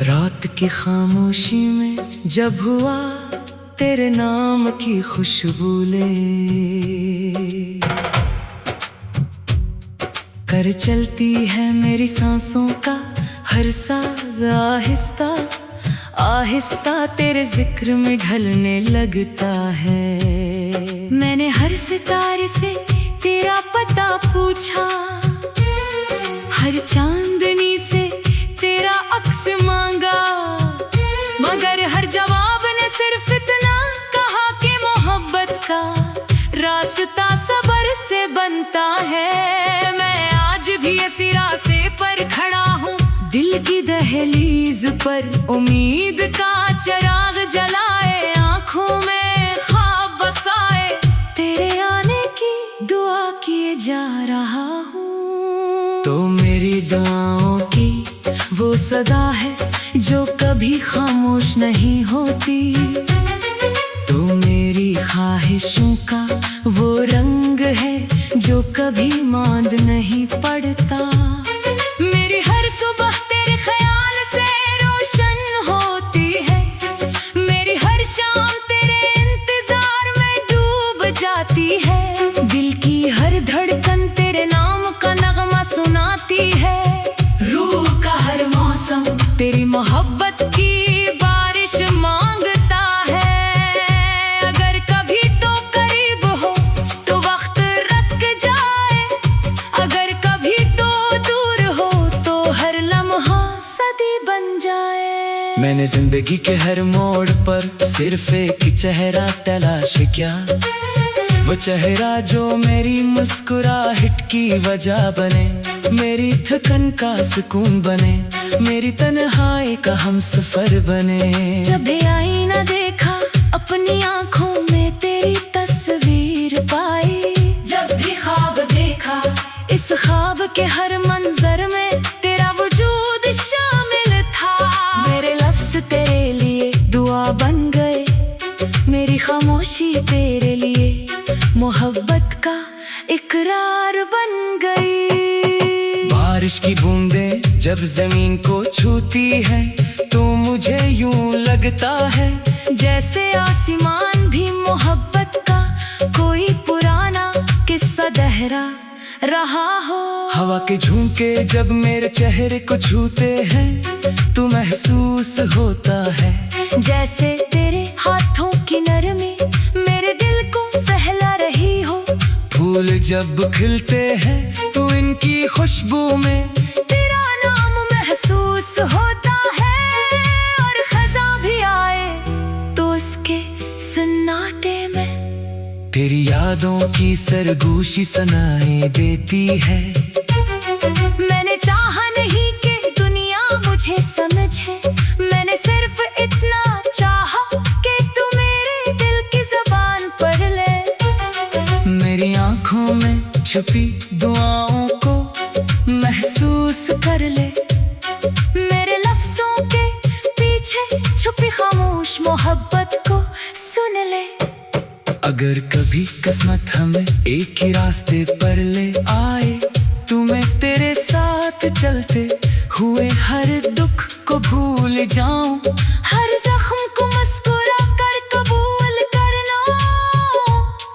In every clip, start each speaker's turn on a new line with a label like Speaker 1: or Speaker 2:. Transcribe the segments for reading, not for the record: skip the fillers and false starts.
Speaker 1: रात की खामोशी में जब हुआ तेरे नाम की खुशबू ले कर चलती है मेरी सांसों का हर साज आहिस्ता आहिस्ता तेरे जिक्र में ढलने लगता है। मैंने हर सितारे से तेरा पता पूछा, हर चांदनी से तेरा अक्स मांगा, मगर हर जवाब ने सिर्फ इतना कहा कि मोहब्बत का रास्ता सब्र से बनता है। मैं आज भी इसी रास्ते पर खड़ा हूँ, दिल की दहलीज पर उम्मीद का चिराग जलाए, आँखों में ख्वाब बसाए, तेरे आने की दुआ किए जा रहा हूँ। तो मेरी दुआओं की वो सदा है जो कभी खामोश नहीं होती, तो मेरी ख्वाहिशों का वो रंग है जो कभी मांद नहीं पड़ता। मेरी हर सुबह तेरे ख्याल से रोशन होती है, मेरी हर शाम तेरे इंतजार में डूब जाती है, दिल की हर धड़कन तेरे नाम का नगमा सुनाती है, रूह का हर मौसम तेरी मोहब्बत की बारिश मांगता है। अगर कभी तो करीब हो तो वक्त रुक जाए, अगर कभी तो दूर हो तो हर लम्हा सदी बन जाए। मैंने जिंदगी के हर मोड़ पर सिर्फ एक चेहरा तलाश किया, वो चेहरा जो मेरी मुस्कुराहट की वजह बने, मेरी थकन का सुकून बने, मेरी तन्हाई का हमसफर बने। जब भी आईना देखा अपनी आंखों में तेरी तस्वीर पाई, जब भी ख्वाब देखा इस ख्वाब के हर मंजर में तेरा वजूद शामिल था। मेरे लफ्ज तेरे लिए दुआ बन गए, मेरी खामोशी तेरे लिए मोहब्बत का इकरार बन गई। बारिश की बूंदें जब जमीन को छूती है तो मुझे यूं लगता है जैसे आसमान भी मोहब्बत का कोई पुराना किस्सा दोहरा रहा हो। हवा के झोंके जब मेरे चेहरे को छूते हैं तो महसूस होता है जैसे तेरे हाथों की नरमी मेरे दिल को सहला रही हो। फूल जब खिलते हैं तो इनकी खुशबू में तेरा नाम महसूस होता है, और खज़ां भी आए तो उसके सन्नाटे में तेरी यादों की सरगोशी सुनाई देती है। मैंने चाहा नहीं कि दुनिया मुझे समझे, मैंने सिर्फ इतना चाहा कि तू मेरे दिल की ज़बान पढ़ ले। मेरी आँखों में छुपी दुआओं को महसूस कर ले, मेरे लफ्जों के पीछे छुपी खामोश मोहब्बत को सुन ले। अगर कभी किस्मत हमें एक ही रास्ते पर ले आए तो मैं तेरे साथ चलते हुए हर दुख को भूल जाऊं, हर जख्म को मुस्कुरा कर कबूल करना,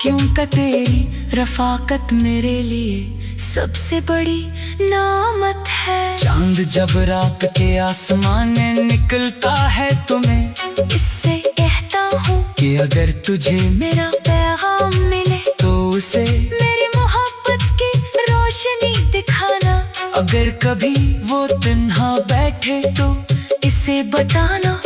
Speaker 1: क्योंकि तेरी रफ़ाकत मेरे लिए सबसे बड़ी नामत है। चांद जब रात के आसमान में निकलता है तो मैं इससे कहता हूँ कि अगर तुझे मेरा पैगाम मिले तो उसे मेरी मोहब्बत की रोशनी दिखाना। अगर कभी वो तन्हा बैठे तो इसे बताना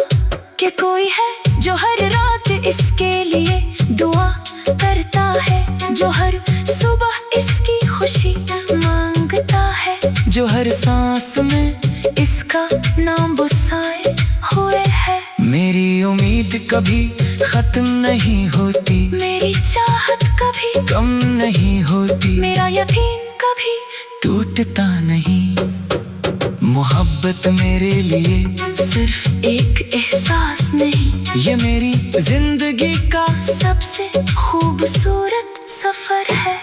Speaker 1: कि कोई है जो हर रात इसके लिए दुआ करता है, जो हर सुबह इसकी खुशी मांगता है, जो हर सांस में इसका नाम बसाए हुए है। मेरी उम्मीद कभी खत्म नहीं होती, मेरी चाहत कभी कम नहीं होती, मेरा यकीन कभी टूटता नहीं। मोहब्बत मेरे लिए सिर्फ एक एहसास नहीं, ये मेरी जिंदगी का सबसे खूबसूरत सफर है।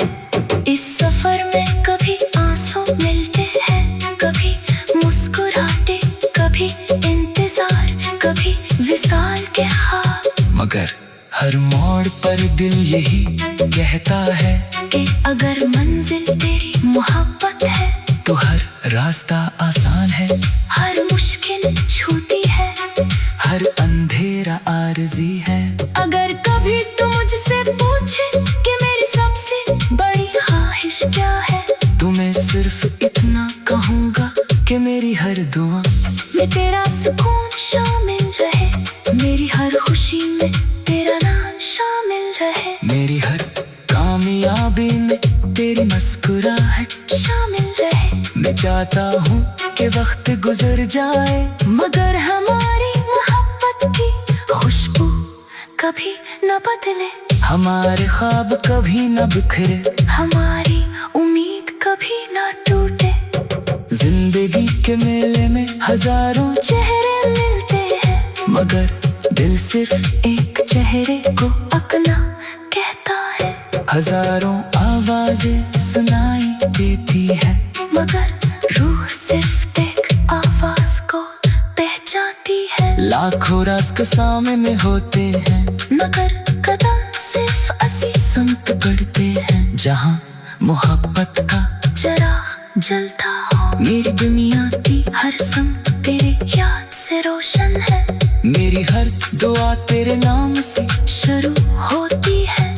Speaker 1: इस सफर में कभी आंसू मिलते हैं, कभी मुस्कुराते, कभी इंतजार, कभी विसाल के ख्वाब, मगर हर मोड़ पर दिल यही कहता है कि अगर मंजिल तेरी मोहब्बत है तो हर रास्ता आसान है, हर मुश्किल छूती है, हर अंधेरा आरज़ी है। अगर कभी तू मुझसे पूछे कि मेरी सबसे बड़ी ख्वाहिश क्या है, तो मैं सिर्फ इतना कहूँगा कि मेरी हर दुआ में तेरा सुकून शामिल रहे, मेरी हर खुशी में तेरा नाम शामिल रहे, मेरी हर कामयाबी में तेरी मुस्कुराहट शामिल रहे। मैं चाहता हूँ कि वक्त गुजर जाए मगर हमारी मोहब्बत की खुशबू कभी न बदले, हमारे ख्वाब कभी न बिखरे, हमारी उम्मीद कभी न टूटे। जिंदगी के मेले में हजारों चेहरे मिलते हैं, मगर दिल सिर्फ एक चेहरे को अपना कहता है। हजारों आवाजें सुनाई देती है, मगर रूह सिर्फ एक आवाज को पहचानती है। लाखों रास्ते सामने होते हैं, मगर कदम सिर्फ असी समत बढ़ते हैं, जहाँ मोहब्बत का चराग जलता हो। मेरी दुनिया की हर समत तेरे याद से रोशन है, मेरी हर दुआ तेरे नाम से शुरू होती है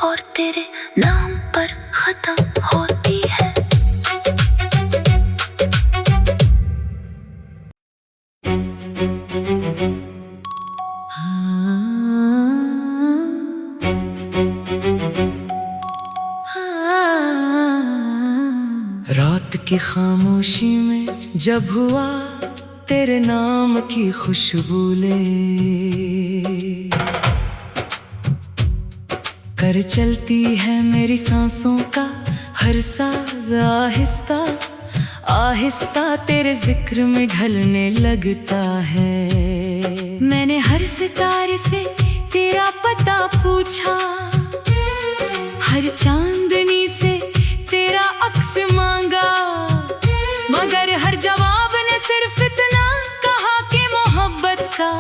Speaker 1: और तेरे नाम पर खत्म होती है। रात की खामोशी में जब हुआ तेरे नाम की खुशबू ले कर चलती है मेरी सांसों का हर साज आहिस्ता आहिस्ता तेरे जिक्र में ढलने लगता है। मैंने हर सितारे से तेरा पता पूछा, हर चांदनी से तेरा अक्स मांगा, मगर हर जवाब ने सिर्फ इतना कहा कि मोहब्बत का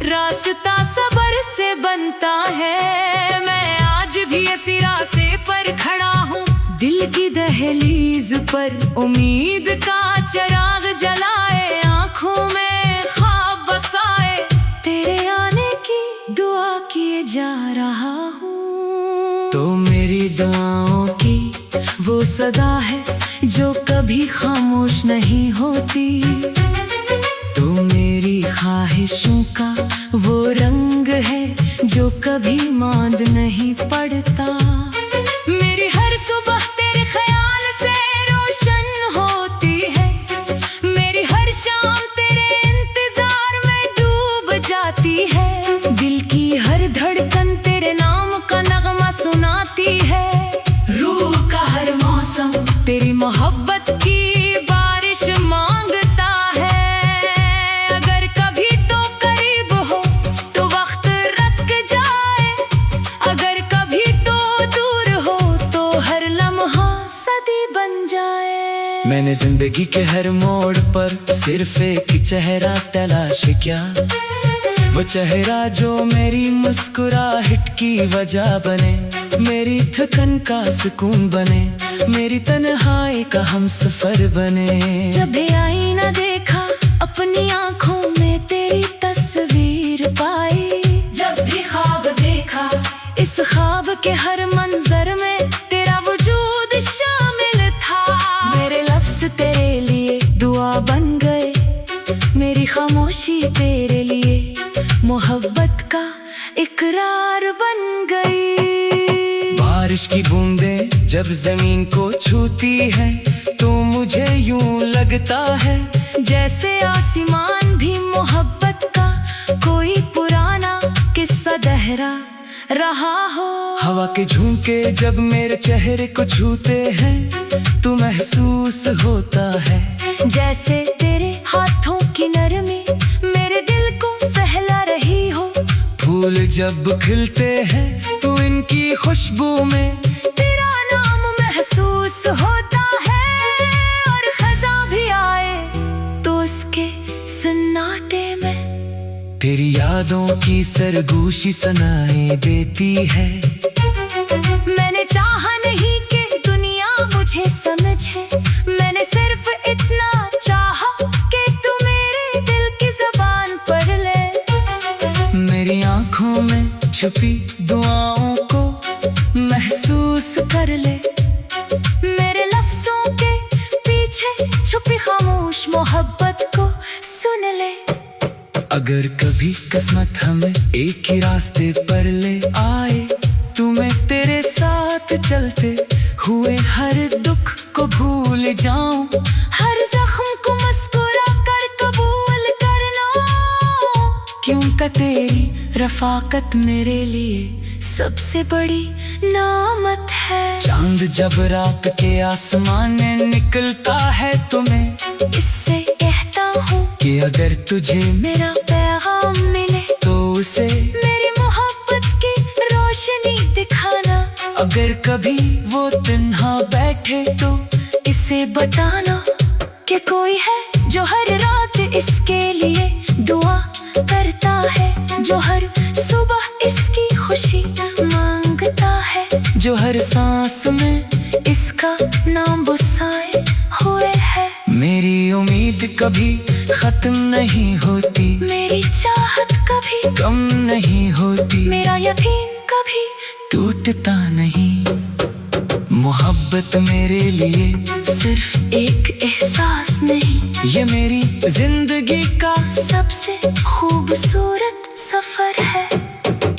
Speaker 1: रास्ता सब्र से बनता है। मैं आज भी इसी रास्ते पर खड़ा हूँ, दिल की दहलीज पर उम्मीद का चिराग जलाए, आँखों में ख्वाब बसाए, तेरे आने की दुआ किए जा रहा हूँ। तो मेरी दुआओं की वो सदा है जो कभी खामोश नहीं होती, तो मेरी ख्वाहिशों का वो रंग है जो कभी मांद नहीं पड़ता। मेरी हर सुबह तेरे ख्याल से रोशन होती है, मेरी हर शाम तेरे इंतजार में डूब जाती है, दिल की हर धड़कन तेरे नाम का नगमा सुनाती है, रूह का हर मौसम तेरी मोहब्बत की बारिश मांगता है। अगर कभी तो करीब हो तो वक्त रुक जाए, अगर कभी तो दूर हो तो हर लम्हा सदी बन जाए। मैंने जिंदगी के हर मोड़ पर सिर्फ एक चेहरा तलाश किया, वो चेहरा जो मेरी मुस्कुराहट की वजह बने, मेरी थकन का सुकून बने, मेरी तन्हाई का हमसफर बने। जब भी आईना देखा अपनी आँखों में तेरी तस्वीर पाई, जब भी ख्वाब देखा इस ख्वाब के हर मंजर में तेरा वजूद शामिल था। मेरे लफ्ज तेरे लिए दुआ बन गए, मेरी खामोशी तेरे लिए मोहब्बत का इकरार बन गई। बारिश की बूंदें जब जमीन को छूती है तो मुझे यूं लगता है जैसे आसमान भी मोहब्बत का कोई पुराना किस्सा दोहरा रहा हो। हवा के झोंके जब मेरे चेहरे को छूते हैं तो महसूस होता है जैसे तेरे फूल जब खिलते हैं तो इनकी खुशबू में तेरा नाम महसूस होता है। और खज़ां भी आए तो उसके सन्नाटे में तेरी यादों की सरगोशी सुनाई देती है। मैंने चाहा नहीं कि दुनिया मुझे समझे, मैंने सिर्फ इतना चाहा कि तू मेरे दिल की ज़बान पढ़ ले। मेरी आँखों में छुपी दुआओं को महसूस कर ले, मेरे लफ्ज़ों के पीछे छुपी खामोश मोहब्बत को सुन ले। अगर कभी किस्मत हमें एक ही रास्ते पर ले आए तो मैं तेरे साथ चलते हुए हर दुख को भूल जाऊं, हर जख्म को मुस्कुरा कर कबूल करना, क्योंकि तेरी रफ़ाकत मेरे लिए सबसे बड़ी नामत है। चांद जब रात के आसमान में निकलता है तो मैं इससे कहता हूँ कि अगर तुझे मेरा पैगाम मिले तो उसे मेरी मोहब्बत की रोशनी दिखाना। अगर कभी वो तन्हा बैठे तो इसे बताना कि कोई है जो हर रात इसके लिए दुआ करता है, जो हर सुबह इसकी खुशी मांगता है, जो हर सांस में इसका नाम बसाए हुए है। मेरी उम्मीद कभी खत्म नहीं होती, मेरी चाहत कभी कम नहीं होती, मेरा यकीन कभी टूटता नहीं। मोहब्बत मेरे लिए सिर्फ एक एहसास नहीं, ये मेरी जिंदगी का सबसे खूबसूरत सफर है।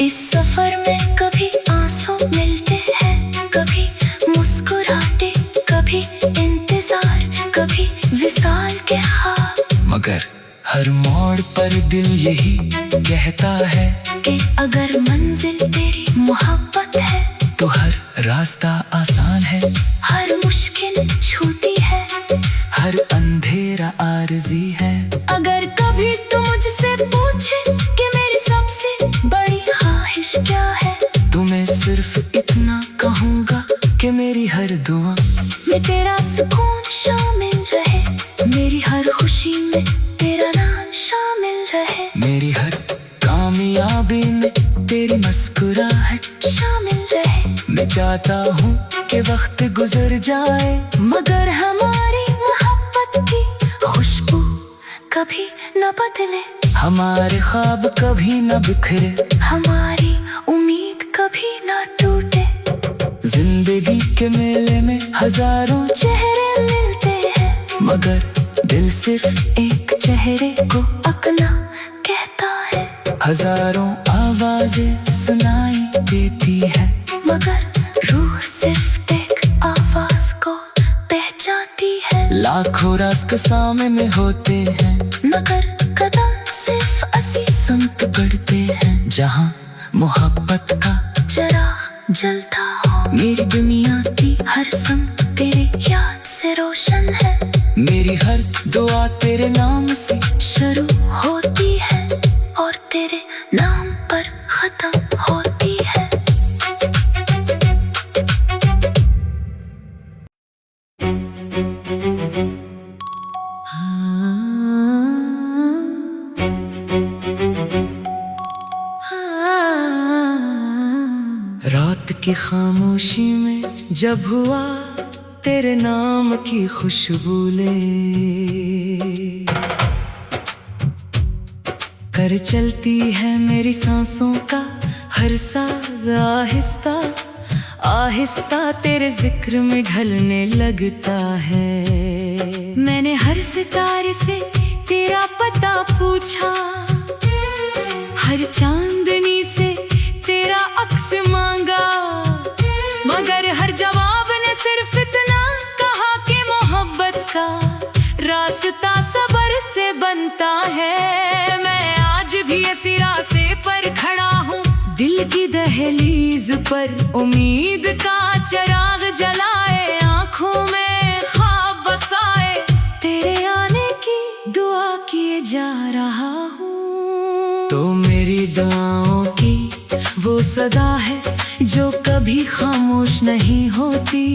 Speaker 1: इस सफर में कभी आंसू मिलते हैं, कभी मुस्कुराते, कभी इंतजार, कभी विसाल के ख्वाब, मगर हर मोड़ पर दिल यही कहता है कि अगर मंजिल तेरी मोहब्बत है तो हर रास्ता आसान है, हर मुश्किल छूटी है, हर अंधेरा आरज़ी है। अगर कभी तू मुझसे पूछे कि मेरी सबसे बड़ी ख्वाहिश क्या है तो मैं सिर्फ इतना कहूँगा कि मेरी हर दुआ में तेरा सुकून शामिल रहे, मेरी हर खुशी में तेरा नाम शामिल रहे, मेरी हर कामयाबी में तेरी मुस्कुराहट शामिल रहे। मैं चाहता हूँ कि वक्त गुजर जाए मगर हमारी मोहब्बत की खुशबू कभी न बदले, हमारे ख्वाब कभी न बिखरे, हमारी उम्मीद कभी न टूटे। जिंदगी के मेले में हजारों चेहरे मिलते हैं मगर दिल सिर्फ एक चेहरे को अपना कहता है। हजारों आवाजें सुनाई देती है मगर रूह सिर्फ एक आवाज को पहचानती है। लाखों रास्ते सामने में होते हैं मगर कदम सिर्फ असी समत बढ़ते हैं, जहाँ मोहब्बत का चिराग जलता हो। मेरी दुनिया की हर समत तेरे याद से रोशन है, मेरी हर दुआ तेरे नाम से शुरू होती है और तेरे नाम पर खत्म होती है। रात की खामोशी में जब हुआ तेरे नाम की खुशबू ले कर चलती है मेरी सांसों का हर साज आहिस्ता आहिस्ता तेरे जिक्र में ढलने लगता है। मैंने हर सितारे से तेरा पता पूछा, हर चांदनी से तेरा अक्स मांगा, मगर हर जवाब ने सिर्फ इतना कहा कि मोहब्बत का रास्ता सब्र से बनता है। मैं आज भी इसी रास्ते पर खड़ा हूँ, दिल की दहलीज पर उम्मीद का चिराग जलाए, आँखों में ख्वाब बसाए, तेरे आने की दुआ किए जा रहा हूँ। तो मेरी दुआओं की वो सदा है जो कभी खामोश नहीं होती।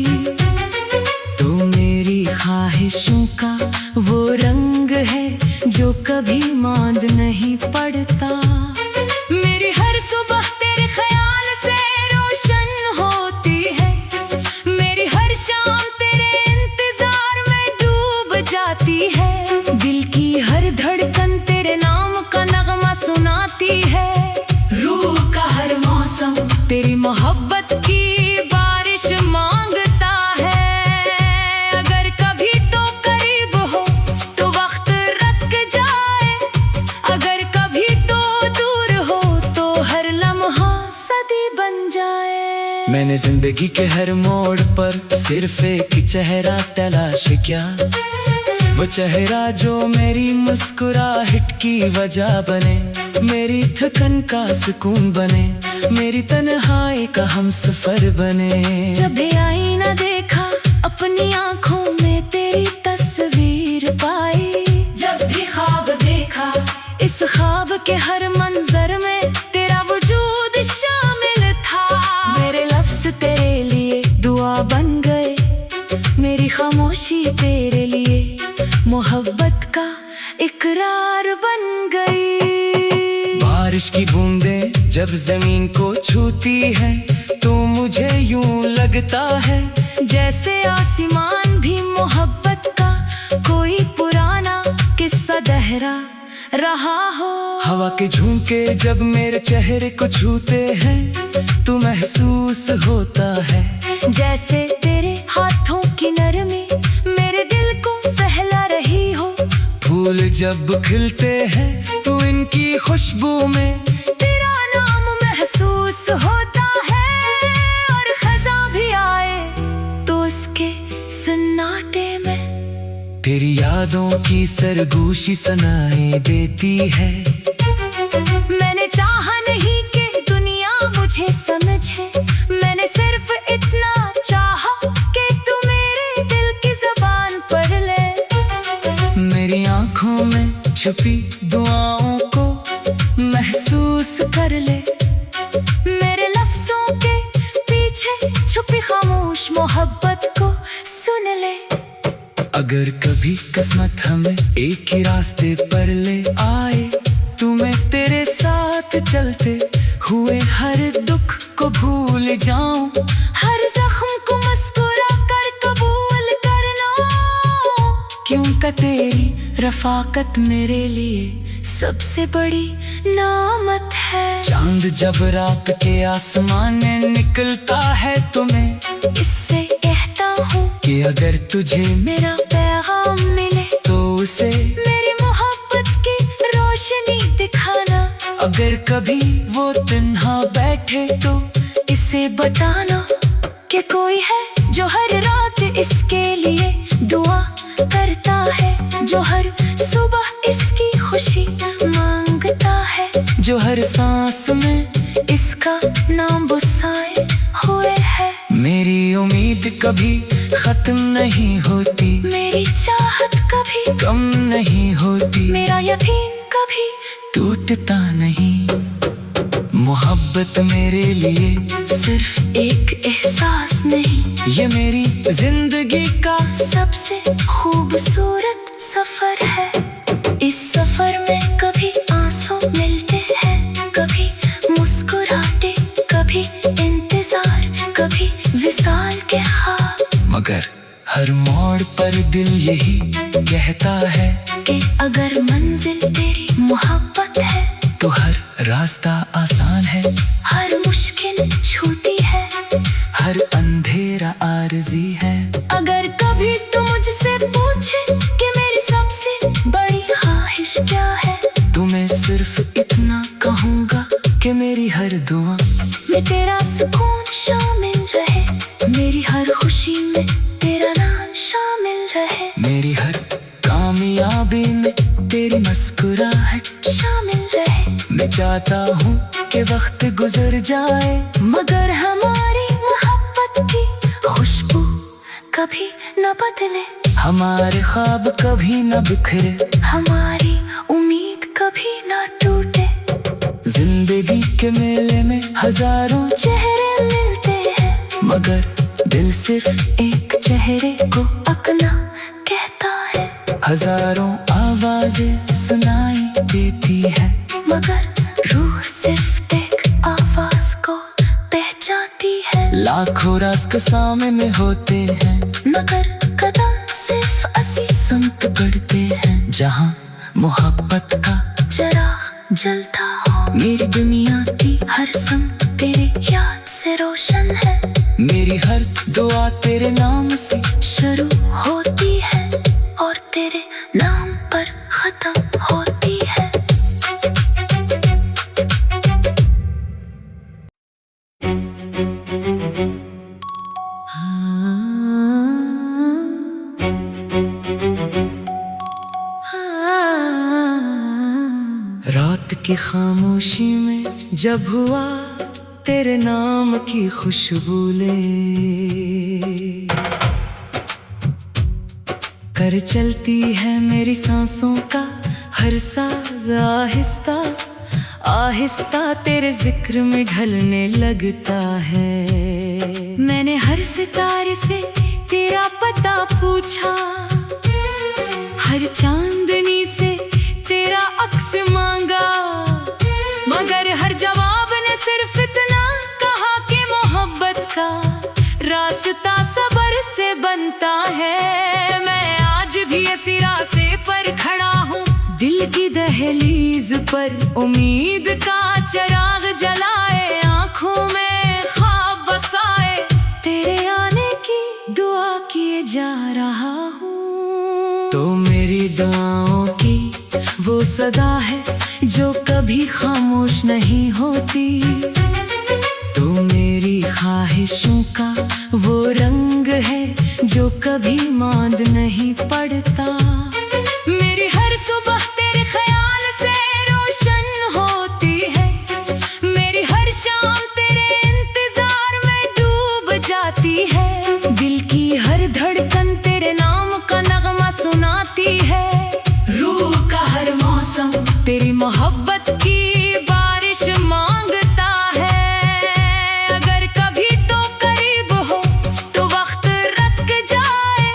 Speaker 1: तू मेरी ख्वाहिशों का वो रंग है जो कभी मांद नहीं पड़ता। मेरी हर सुबह तेरे ख्याल से रोशन होती है, मेरी हर शाम तेरे इंतजार में डूब जाती है। दिल की हर धड़कन तेरे नाम का नगमा सुनाती है। रूह का हर मौसम तेरी मोहब्बत की बारिश मांगता है। अगर कभी तो करीब हो तो वक्त रुक जाए, अगर कभी तो दूर हो तो हर लम्हा सदी बन जाए।
Speaker 2: मैंने जिंदगी के हर मोड़ पर सिर्फ एक चेहरा तलाश किया, वो चेहरा जो मेरी मुस्कुराहट की वजह बने, मेरी थकन का सुकून बने, मेरी तन्हाई का हमसफर बने।
Speaker 1: जब भी आईना देखा अपनी आंखों में तेरी तस्वीर पाई, जब भी ख्वाब देखा इस ख्वाब के हर मंजर में तेरा वजूद शामिल था। मेरे लफ्ज तेरे लिए दुआ बन गए, मेरी खामोशी तेरे लिए मोहब्बत का इकरार बन गई।
Speaker 2: बारिश की बूंदें जब जमीन को छूती है तो मुझे यूं लगता है
Speaker 1: जैसे आसमान भी मोहब्बत का कोई पुराना किस्सा दोहरा रहा हो।
Speaker 2: हवा के झोंके जब मेरे चेहरे को छूते हैं तो महसूस होता है
Speaker 1: जैसे तेरे हाथों की नरमी मेरे दिल को सहला रही हो।
Speaker 2: फूल जब खिलते हैं तो इनकी खुशबू में
Speaker 1: तेरा नाम महसूस होता है, और खज़ां भी आए तो उसके सन्नाटे में
Speaker 2: तेरी यादों की सरगोशी सुनाई देती है।
Speaker 1: मैंने चाहा नहीं कि दुनिया मुझे समझे, मैंने सिर्फ इतना चाहा कि तू मेरे दिल की ज़बान पढ़ ले।
Speaker 2: मेरी आंखों में छुपी दुआओं को महसूस कर ले,
Speaker 1: मेरे लफ्जों के पीछे छुपी खामोश मोहब्बत को सुन ले।
Speaker 2: अगर कभी किस्मत हमें एक ही रास्ते पर ले आए तो मैं तेरे साथ चलते हुए हर दुख को भूल जाऊं,
Speaker 1: हर जख्म को मुस्कुरा कर कबूल करना,
Speaker 2: क्योंकि
Speaker 1: तेरी रफाकत मेरे लिए सबसे बड़ी नामत है।
Speaker 2: चांद जब रात के आसमान में निकलता है तो मैं
Speaker 1: इससे कहता हूँ
Speaker 2: कि अगर तुझे
Speaker 1: मेरा पैगाम मिले
Speaker 2: तो उसे
Speaker 1: मेरी मोहब्बत की रोशनी दिखाना।
Speaker 2: अगर कभी वो तन्हा बैठे तो
Speaker 1: इसे बताना कि कोई है जो हर रात इसके लिए दुआ करता है, जो हर सुबह इसकी खुशी मांगता है,
Speaker 2: जो हर सांस में
Speaker 1: इसका नाम बसाए हुए है।
Speaker 2: मेरी उम्मीद कभी खत्म नहीं होती,
Speaker 1: मेरी चाहत कभी
Speaker 2: कम नहीं होती,
Speaker 1: मेरा यकीन कभी
Speaker 2: टूटता नहीं। मोहब्बत मेरे लिए
Speaker 1: सिर्फ एक एहसास नहीं,
Speaker 2: ये मेरी जिंदगी का
Speaker 1: सबसे खूबसूरत सफर है। इस सफर में कभी आंसू मिलते हैं, कभी मुस्कुराते, कभी इंतजार, कभी विसाल के ख्वाब,
Speaker 2: मगर हर मोड़ पर दिल यही कहता है
Speaker 1: कि अगर मंजिल तेरी मोहब्बत है
Speaker 2: तो हर रास्ता आसान है,
Speaker 1: हर मुश्किल छूती है,
Speaker 2: हर अंधेरा आरज़ी है।
Speaker 1: अगर कभी तू मुझसे पूछे कि मेरी सबसे बड़ी ख्वाहिश क्या है,
Speaker 2: तो मैं सिर्फ इतना कहूँगा कि मेरी हर दुआ
Speaker 1: में तेरा सुकून शामिल रहे, मेरी हर खुशी में तेरा नाम शामिल रहे,
Speaker 2: मेरी हर कामयाबी में तेरी मुस्कुराहट
Speaker 1: शामिल रहे।
Speaker 2: मैं चाहता हूँ कि वक्त गुजर जाए
Speaker 1: मगर हमारी मोहब्बत की खुशबू कभी न बदले,
Speaker 2: हमारे ख्वाब कभी न बिखरे,
Speaker 1: हमारी उम्मीद कभी न टूटे।
Speaker 2: जिंदगी के मेले में हजारों
Speaker 1: चेहरे मिलते हैं,
Speaker 2: मगर दिल सिर्फ
Speaker 1: एक चेहरे को अपना कहता है।
Speaker 2: हजारों आवाजें सुनाई देती है,
Speaker 1: मगर रूह सिर्फ एक आवाज को पहचानती है।
Speaker 2: लाखों रास्ते सामने में होते हैं,
Speaker 1: मगर कदम सिर्फ असी
Speaker 2: संत बढ़ते हैं जहाँ मोहब्बत का
Speaker 1: चिराग जलता हो।
Speaker 2: मेरी दुनिया की
Speaker 1: हर संत तेरे याद से रोशन है,
Speaker 2: मेरी हर दुआ तेरे नाम से
Speaker 1: शुरू होती है और तेरे नाम पर खत्म होती है।
Speaker 2: रात की खामोशी में जब हुआ तेरे नाम की खुशबू ले कर चलती है मेरी सांसों का हर साज आहिस्ता आहिस्ता तेरे जिक्र में ढलने लगता है।
Speaker 1: मैंने हर सितारे से तेरा पता पूछा, हर चांदनी से तेरा अक्स मांगा, मगर हर जवाब ने सिर्फ इतना कहा कि मोहब्बत का रास्ता सब्र से बनता है। मैं आज भी इसी रास्ते पर खड़ा हूँ,
Speaker 2: दिल की दहलीज पर
Speaker 1: उम्मीद का चिराग जलाए, आँखों में ख्वाब बसाए, तेरे आने की दुआ किए जा रहा हूँ।
Speaker 2: तो मेरी दुआओं की वो सदा है जो कभी खामोश नहीं होती, तो मेरी ख्वाहिशों का वो रंग है जो कभी मांद नहीं पड़ता।
Speaker 1: मेरी हर सुबह तेरे ख्याल से रोशन होती है, मेरी हर शाम तेरे इंतजार में डूब जाती है। दिल की हर धड़कन तेरे नाम का नगमा सुनाती है, रूह का हर मौसम तेरी मोहब्बत की बारिश मांगता है। अगर कभी तो करीब हो तो वक्त रुक जाए,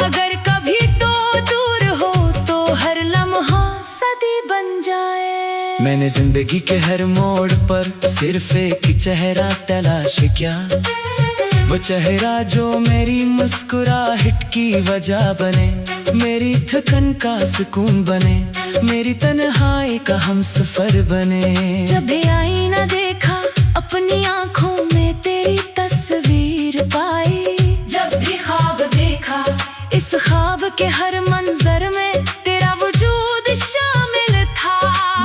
Speaker 1: अगर कभी तो दूर हो तो हर लम्हा सदी बन जाए।
Speaker 2: मैंने जिंदगी के हर मोड़ पर सिर्फ एक चेहरा तलाश किया, वो चेहरा जो मेरी मुस्कुराहट की वजह बने, मेरी थकन का सुकून बने, मेरी तन्हाई का हमसफर बने।
Speaker 1: जब भी आईना देखा अपनी आँखों में तेरी तस्वीर पाई, जब भी ख्वाब देखा इस ख्वाब के हर मंजर में तेरा वजूद शामिल था।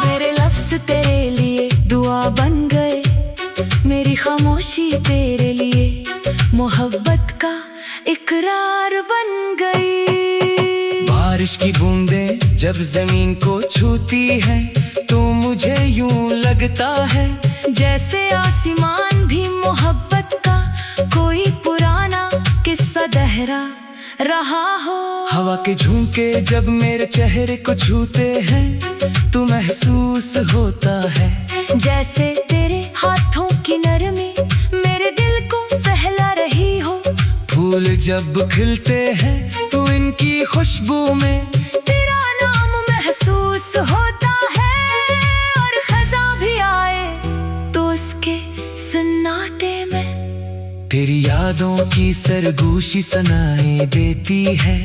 Speaker 1: मेरे लफ्ज तेरे लिए दुआ बन गए, मेरी खामोशी तेरे लिए मोहब्बत का इकरार बन गई।
Speaker 2: बारिश की बूंदें जब जमीन को छूती है तो मुझे यूं लगता है
Speaker 1: जैसे आसमान भी मोहब्बत का कोई पुराना किस्सा दोहरा रहा हो।
Speaker 2: हवा के झोंके जब मेरे चेहरे को छूते हैं तो महसूस होता है
Speaker 1: जैसे तेरे हाथों की नरमी मेरे दिल को सहला रही हो।
Speaker 2: फूल जब खिलते हैं तो इनकी खुशबू में
Speaker 1: तेरा नाम महसूस होता है, और खज़ां भी आए तो उसके सन्नाटे में
Speaker 2: तेरी यादों की सरगोशी सुनाई देती है।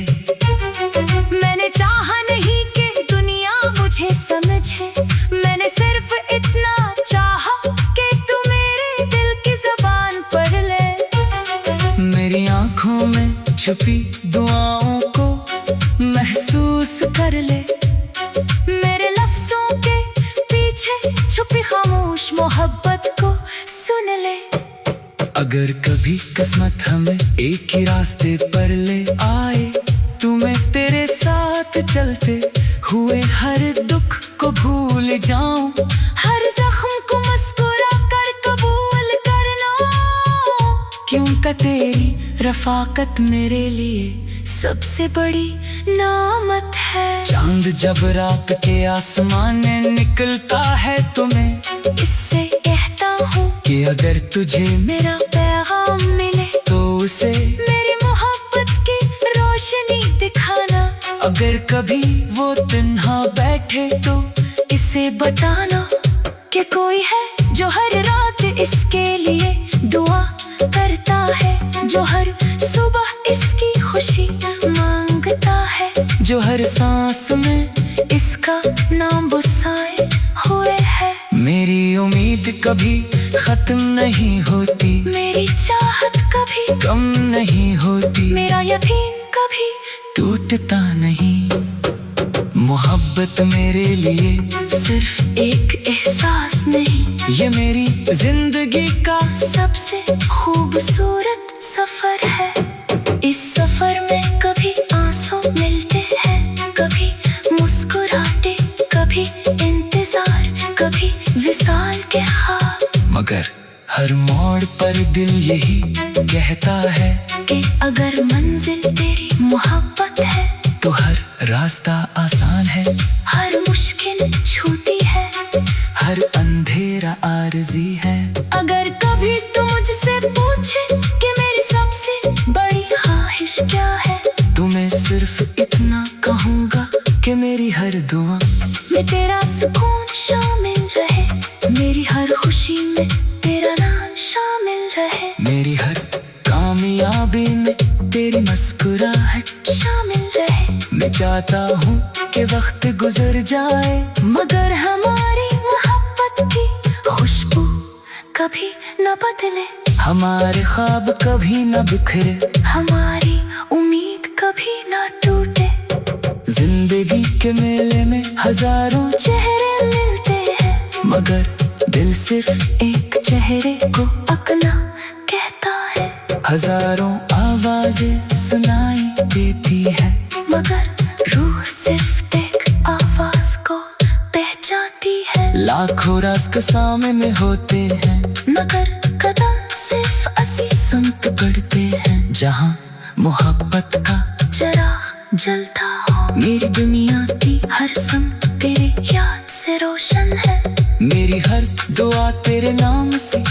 Speaker 1: मैंने चाहा नहीं कि दुनिया मुझे समझे, मैंने सिर्फ इतना चाहा कि तू मेरे दिल की ज़बान पढ़ ले।
Speaker 2: मेरी आँखों में छुपी दुआओं को महसूस कर ले,
Speaker 1: मेरे लफ्जों के पीछे छुपी खामोश मोहब्बत को सुन ले।
Speaker 2: अगर कभी किस्मत हमें एक ही रास्ते पर ले आए तो मैं तेरे साथ चलते हुए हर दुख को भूल जाऊं,
Speaker 1: हर जख्म को मुस्कुरा कर कबूल कर लो,
Speaker 2: क्योंकि तेरी रफाकत मेरे लिए
Speaker 1: सबसे बड़ी नामत है।
Speaker 2: चांद जब रात के आसमान में निकलता है तुम्हें,
Speaker 1: इससे कहता हूँ
Speaker 2: कि अगर तुझे
Speaker 1: मेरा पैगाम मिले
Speaker 2: तो उसे
Speaker 1: मेरी मोहब्बत की रोशनी दिखाना।
Speaker 2: अगर कभी वो तन्हा बैठे तो
Speaker 1: इसे बताना कि कोई है जो हर रात इसके लिए दुआ करता है, जो हर सुबह इसकी खुशी मांगता है,
Speaker 2: जो हर सांस में
Speaker 1: इसका नाम बसाए हुए है।
Speaker 2: मेरी उम्मीद कभी खत्म नहीं होती,
Speaker 1: मेरी चाहत कभी
Speaker 2: कम नहीं होती,
Speaker 1: मेरा यकीन कभी
Speaker 2: टूटता नहीं। मोहब्बत मेरे लिए
Speaker 1: सिर्फ एक एहसास नहीं,
Speaker 2: ये मेरी जिंदगी का
Speaker 1: सबसे खूबसूरत सफर है। इस सफर में कभी आंसू मिलते हैं, कभी मुस्कुराहटे, कभी इंतजार, कभी विसाल के ख्वाब,
Speaker 2: मगर हर मोड़ पर दिल यही कहता है
Speaker 1: कि अगर मंजिल तेरी मोहब्बत है
Speaker 2: तो हर रास्ता आसान है,
Speaker 1: हर मुश्किल छूती है,
Speaker 2: हर अंधेरा आरज़ी है।
Speaker 1: अगर कभी तू मुझसे पूछे कि मेरी सबसे बड़ी ख्वाहिश क्या है,
Speaker 2: तो मैं सिर्फ इतना कहूँगा कि मेरी हर दुआ
Speaker 1: में तेरा सुकून शामिल रहे, मेरी हर खुशी में तेरा नाम शामिल रहे,
Speaker 2: मेरी हर कामयाबी में तेरी मुस्कुराहट
Speaker 1: शामिल रहे।
Speaker 2: मैं चाहता हूँ कि वक्त गुजर जाए,
Speaker 1: मगर हमारी मोहब्बत की खुशबू कभी न बदले,
Speaker 2: हमारे ख्वाब कभी न बिखरे,
Speaker 1: हमारी उम्मीद कभी न टूटे।
Speaker 2: जिंदगी के मेले में हजारों
Speaker 1: चेहरे मिलते हैं,
Speaker 2: मगर दिल सिर्फ
Speaker 1: एक चेहरे को अपना कहता है।
Speaker 2: हजारों आवाजें सुनाई देती है,
Speaker 1: मगर रूह सिर्फ एक आवाज को पहचानती है।
Speaker 2: लाखों रास्ते सामने में होते हैं,
Speaker 1: मगर कदम सिर्फ असी
Speaker 2: संत बढ़ते हैं जहाँ मोहब्बत का
Speaker 1: चराग जलता हो।
Speaker 2: मेरी दुनिया
Speaker 1: की हर संत तेरे याद से रोशन है,
Speaker 2: मेरी हर दुआ तेरे नाम से